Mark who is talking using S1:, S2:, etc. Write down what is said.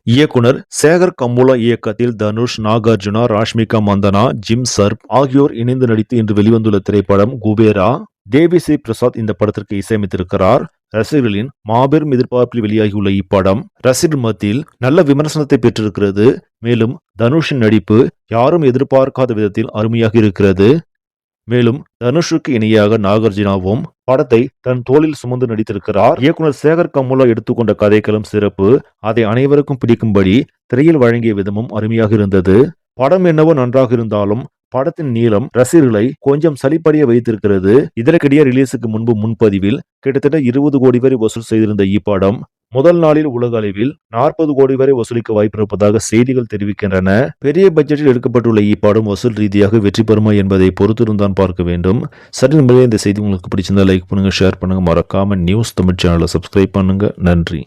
S1: இயக்குனர் சேகர் கம்முலா இயக்கத்தில் Dhanush, Nagarjuna, Rashmika Mandhana, gym Surf ஆகியோர் இணைந்து நடித்து இன்று வெளிவந்துள்ள திரைப்படம் குபேரா. தேவி ஸ்ரீ பிரசாத் இந்த படத்திற்கு இசையமைத்திருக்கிறார். ரசிகர்களின் மாபெரும் எதிர்பார்ப்பில் வெளியாகியுள்ள இப்படம் ரசிகர் மத்தியில் நல்ல விமர்சனத்தை பெற்றிருக்கிறது. மேலும் தனுஷின் நடிப்பு யாரும் எதிர்பார்க்காத விதத்தில் அருமையாக இருக்கிறது. மேலும் தனுஷுக்கு இணையாக நாகார்ஜுனாவும் படத்தை தன் தோளில் சுமந்து நடித்திருக்கிறார். இயக்குனர் சேகர் கம்முலா எடுத்துக்கொண்ட கதைக்களம் சிறப்பு. அதை அனைவருக்கும் பிடிக்கும்படி திரையில் வழங்கிய விதமும் அருமையாக இருந்தது. படம் என்னவோ நன்றாக இருந்தாலும் படத்தின் நீளம் ரசிகர்களை கொஞ்சம் சலிப்படைய வைத்திருக்கிறது. இதற்கிடையே ரிலீஸுக்கு முன்பு முன்பதிவில் கிட்டத்தட்ட 20 கோடி வரை வசூல் செய்திருந்த இப்படம் முதல் நாளில் உலக அளவில் 40 கோடி வரை வசூலிக்க வாய்ப்பிருப்பதாக செய்திகள் தெரிவிக்கின்றன. பெரிய பட்ஜெட்டில் எடுக்கப்பட்டுள்ள இப்படம் வசூல் ரீதியாக வெற்றி பெறுமா என்பதை பொறுத்திருந்தான் பார்க்க வேண்டும். சரி நண்பர்களே, இந்த செய்தி உங்களுக்கு பிடிச்சிருந்தா லைக் பண்ணுங்க, ஷேர் பண்ணுங்க, மறக்காம நியூஸ் தமிழ் சேனலை சப்ஸ்கிரைப் பண்ணுங்க. நன்றி.